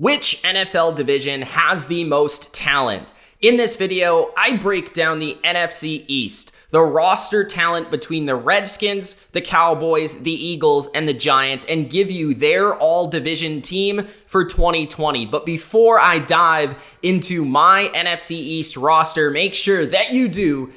Which NFL division has the most talent? In this video, I break down the NFC East, the roster talent between the Redskins, the Cowboys, the Eagles, and the Giants, and give you their all-division team for 2020. But before I dive into my NFC East roster, make sure that you do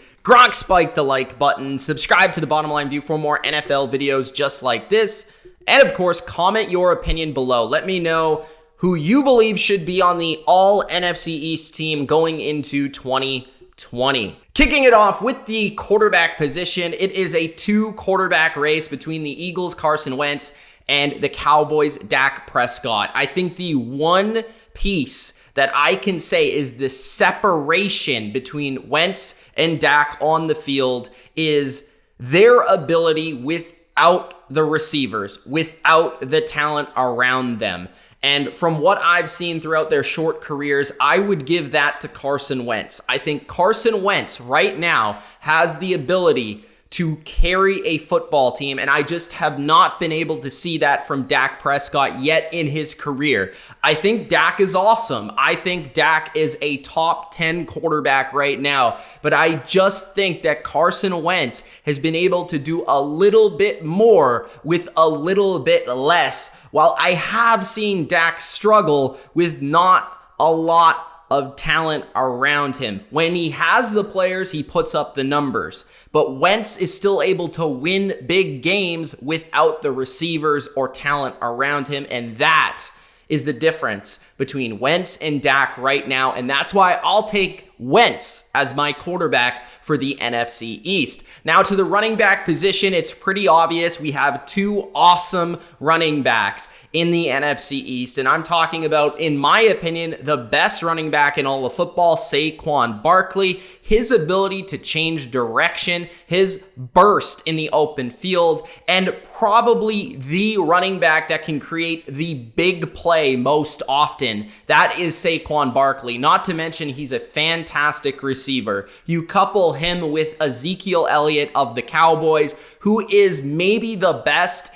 spike the like button, subscribe to the Bottom Line View for more NFL videos just like this, and of course, comment your opinion below. Let me know who you believe should be on the all NFC East team going into 2020. Kicking it off with the quarterback position, it is a two-quarterback race between the Eagles' Carson Wentz and the Cowboys' Dak Prescott. I think the one piece that I can say is the separation between Wentz and Dak on the field is their ability without the receivers, without the talent around them. And from what I've seen throughout their short careers, I would give that to Carson Wentz. I think Carson Wentz right now has the ability to carry a football team, and I just have not been able to see that from Dak Prescott yet in his career. I think Dak is awesome. I think Dak is a top 10 quarterback right now, but I just think that Carson Wentz has been able to do a little bit more with a little bit less, while I have seen Dak struggle with not a lot of talent around him. When he has the players, he puts up the numbers. But Wentz is still able to win big games without the receivers or talent around him, and that is the difference between Wentz and Dak right now, and that's why I'll take Wentz as my quarterback for the NFC East. Now to the running back position, it's pretty obvious we have two awesome running backs in the NFC East, and I'm talking about, in my opinion, the best running back in all of football, Saquon Barkley. His ability to change direction, his burst in the open field, and probably the running back that can create the big play most often. That is Saquon Barkley. Not to mention, he's a fantastic receiver. You couple him with Ezekiel Elliott of the Cowboys, who is maybe the best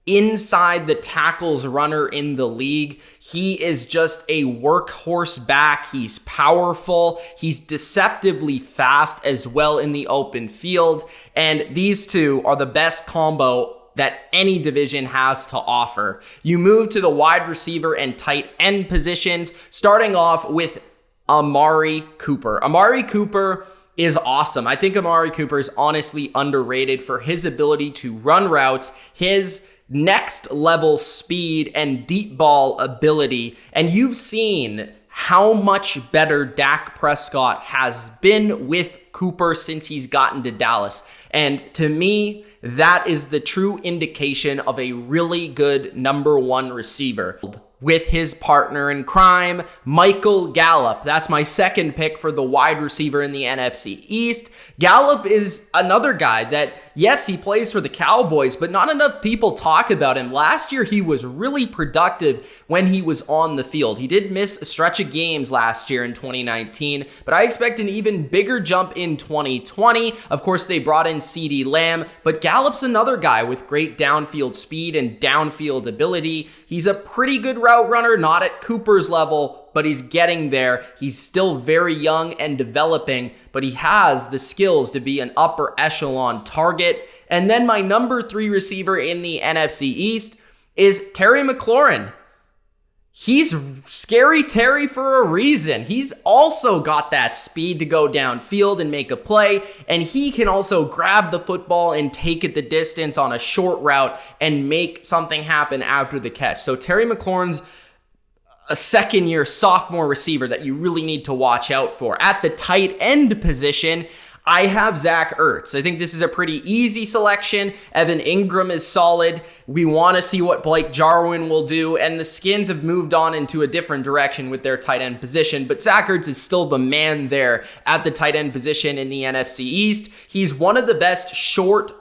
inside the tackles runner in the league. He is just a workhorse back. He's powerful. He's deceptively fast as well in the open field. And these two are the best combo that any division has to offer. You move to the wide receiver and tight end positions, starting off with Amari Cooper. Amari Cooper is awesome. I think Amari Cooper is honestly underrated for his ability to run routes, his next level speed and deep ball ability. And you've seen how much better Dak Prescott has been with Cooper since he's gotten to Dallas. And to me, that is the true indication of a really good number one receiver. With his partner in crime, Michael Gallup. That's my second pick for the wide receiver in the NFC East. Gallup is another guy that, yes, he plays for the Cowboys, but not enough people talk about him. Last year, he was really productive when he was on the field. He did miss a stretch of games last year in 2019, but I expect an even bigger jump in 2020. Of course, they brought in CeeDee Lamb, but Gallup's another guy with great downfield speed and downfield ability. He's a pretty good route runner, not at Cooper's level, but he's getting there. He's still very young and developing, but he has the skills to be an upper echelon target. And then my number 3 receiver in the NFC East is Terry McLaurin. He's Scary Terry for a reason. He's also got that speed to go downfield and make a play, and he can also grab the football and take it the distance on a short route and make something happen after the catch. So Terry McLaurin's a second-year sophomore receiver that you really need to watch out for. At the tight end position, I have Zach Ertz. I think this is a pretty easy selection. Evan Ingram is solid. We want to see what Blake Jarwin will do, and the Skins have moved on into a different direction with their tight end position, but Zach Ertz is still the man there at the tight end position in the NFC East. He's one of the best short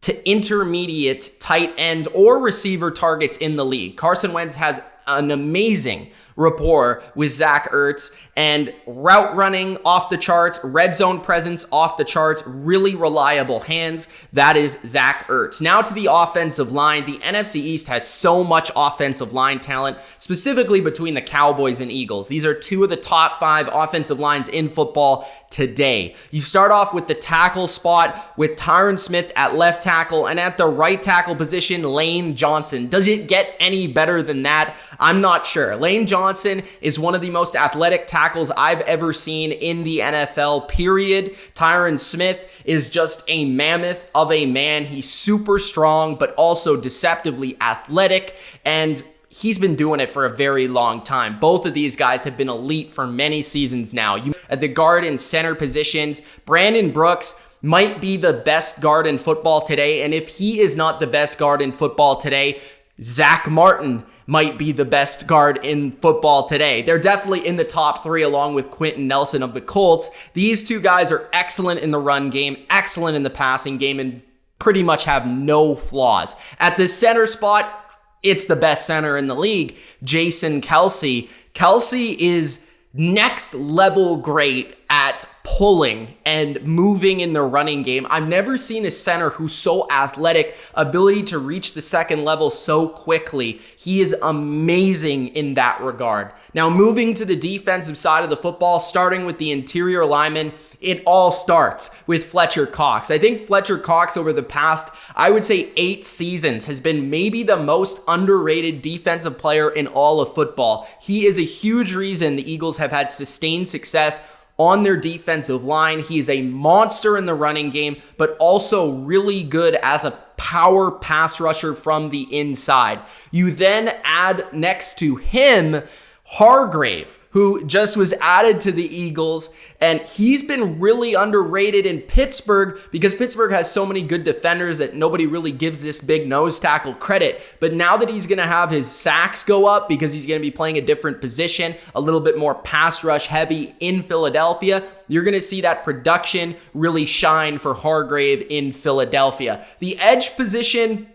to intermediate tight end or receiver targets in the league. Carson Wentz has an amazing rapport with Zach Ertz, and route running off the charts, red zone presence off the charts, really reliable hands. That is Zach Ertz. Now to the offensive line. The NFC East has so much offensive line talent, specifically between the Cowboys and Eagles. These are two of the top 5 offensive lines in football today. You start off with the tackle spot with Tyron Smith at left tackle, and at the right tackle position, Lane Johnson. Does it get any better than that? I'm not sure. Lane Johnson is one of the most athletic tackles I've ever seen in the NFL, period. Tyron Smith is just a mammoth of a man. He's super strong, but also deceptively athletic, and he's been doing it for a very long time. Both of these guys have been elite for many seasons now. At the guard and center positions, Brandon Brooks might be the best guard in football today, and if he is not the best guard in football today, Zach Martin might be the best guard in football today. They're definitely in the top 3 along with Quentin Nelson of the Colts. These two guys are excellent in the run game, excellent in the passing game, and pretty much have no flaws. At the center spot, it's the best center in the league, Jason Kelce. Kelce is next level great at pulling and moving in the running game. I've never seen a center who's so athletic, ability to reach the second level so quickly. He is amazing in that regard. Now, moving to the defensive side of the football, starting with the interior linemen, it all starts with Fletcher Cox. I think Fletcher Cox over the past, I would say 8 seasons, has been maybe the most underrated defensive player in all of football. He is a huge reason the Eagles have had sustained success on their defensive line. He is a monster in the running game, but also really good as a power pass rusher from the inside. You then add next to him Hargrave, who just was added to the Eagles, and he's been really underrated in Pittsburgh because Pittsburgh has so many good defenders that nobody really gives this big nose tackle credit. But now that he's going to have his sacks go up because he's going to be playing a different position, a little bit more pass rush heavy in Philadelphia, you're going to see that production really shine for Hargrave in Philadelphia. The edge position,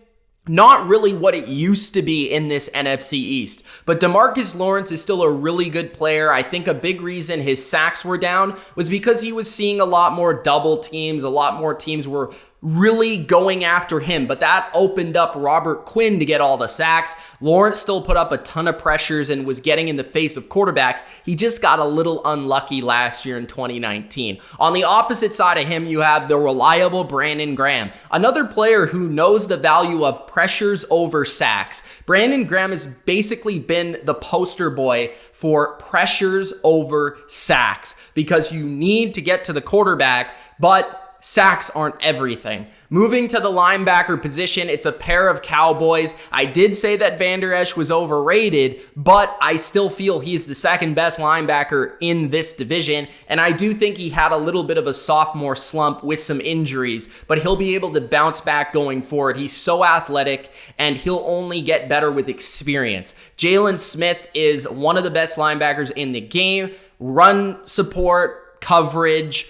not really what it used to be in this NFC East, but DeMarcus Lawrence is still a really good player. I think a big reason his sacks were down was because he was seeing a lot more double teams. A lot more teams were really going after him, but that opened up Robert Quinn to get all the sacks. Lawrence still put up a ton of pressures and was getting in the face of quarterbacks. He just got a little unlucky last year in 2019. On the opposite side of him, you have the reliable Brandon Graham, another player who knows the value of pressures over sacks. Brandon Graham has basically been the poster boy for pressures over sacks because you need to get to the quarterback, but sacks aren't everything. Moving to the linebacker position, it's a pair of Cowboys. I did say that Van Der Esch was overrated, but I still feel he's the second best linebacker in this division, and I do think he had a little bit of a sophomore slump with some injuries, but he'll be able to bounce back going forward. He's so athletic, and he'll only get better with experience. Jalen Smith is one of the best linebackers in the game. Run support, coverage,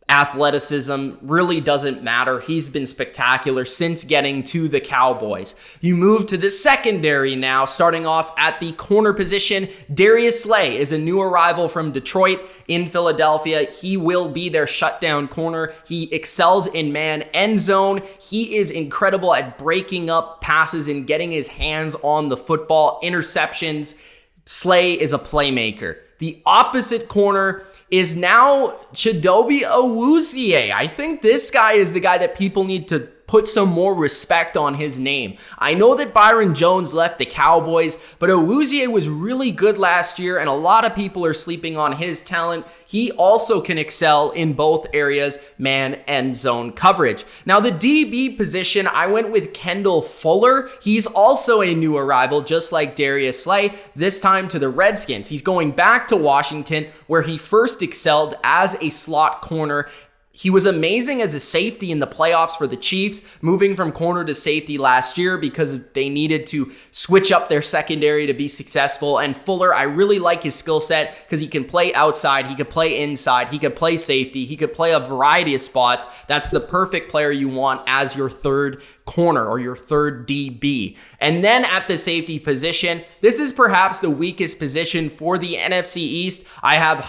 athleticism really doesn't matter. He's been spectacular since getting to the Cowboys. You move to the secondary now, starting off at the corner position. Darius Slay is a new arrival from Detroit in Philadelphia. He will be their shutdown corner. He excels in man end zone. He is incredible at breaking up passes and getting his hands on the football. Interceptions. Slay is a playmaker. The opposite corner is now Chidobe Awuzie. I think this guy is the guy that people need to put some more respect on his name. I know that Byron Jones left the Cowboys, but Awuzie was really good last year, and a lot of people are sleeping on his talent. He also can excel in both areas, man and zone coverage. Now, the DB position, I went with Kendall Fuller. He's also a new arrival, just like Darius Slay, this time to the Redskins. He's going back to Washington, where he first excelled as a slot corner. He was amazing as a safety in the playoffs for the Chiefs, moving from corner to safety last year because they needed to switch up their secondary to be successful. And Fuller, I really like his skill set because he can play outside, he could play inside, he could play safety, he could play a variety of spots. That's the perfect player you want as your third corner or your third DB. And then at the safety position, this is perhaps the weakest position for the NFC East. I have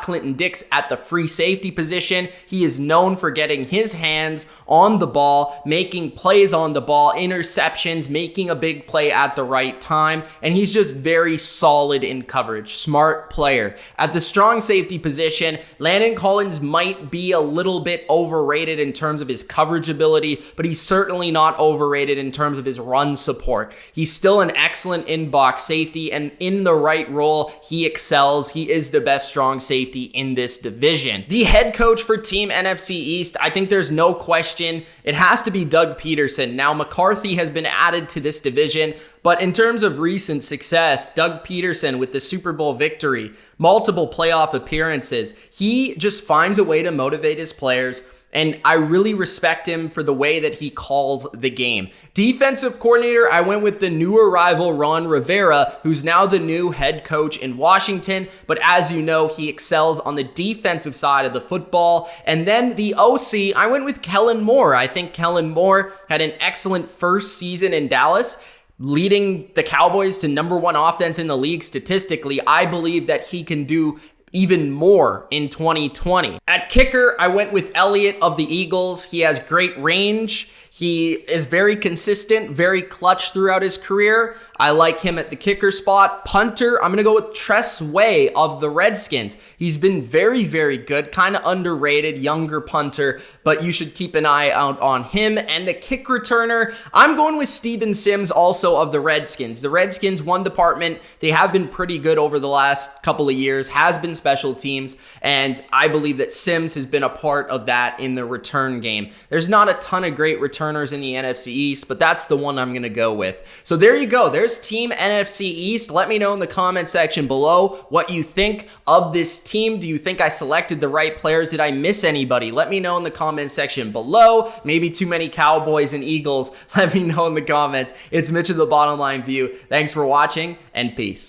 Clinton-Dix at the free safety position. He is known for getting his hands on the ball, making plays on the ball, interceptions, making a big play at the right time, and he's just very solid in coverage. Smart player. At the strong safety position, Landon Collins might be a little bit overrated in terms of his coverage ability, but he's certainly not overrated in terms of his run support. He's still an excellent in-box safety, and in the right role, he excels. He is the best strong safety in this division. The head coach for Team NFC East, I think there's no question. It has to be Doug Peterson. Now, McCarthy has been added to this division, but in terms of recent success, Doug Peterson with the Super Bowl victory, multiple playoff appearances, he just finds a way to motivate his players, and I really respect him for the way that he calls the game. Defensive coordinator, I went with the new arrival, Ron Rivera, who's now the new head coach in Washington. But as you know, he excels on the defensive side of the football. And then the OC, I went with Kellen Moore. I think Kellen Moore had an excellent first season in Dallas, leading the Cowboys to #1 offense in the league statistically. I believe that he can do even more in 2020. At kicker, I went with Elliott of the Eagles. He has great range. He is very consistent, very clutch throughout his career. I like him at the kicker spot. Punter, I'm going to go with Tress Way of the Redskins. He's been very, very good, kind of underrated, younger punter, but you should keep an eye out on him. And the kick returner, I'm going with Steven Sims, also of the Redskins. The Redskins, one department, they have been pretty good over the last couple of years, has been special teams, and I believe that Sims has been a part of that in the return game. There's not a ton of great returners in the NFC East, but that's the one I'm going to go with. So there you go. There's Team NFC East. Let me know in the comment section below what you think of this team. Do you think I selected the right players? Did I miss anybody? Let me know in the comment section below. Maybe too many Cowboys and Eagles. Let me know in the comments. It's Mitch of the Bottom Line View. Thanks for watching, and peace.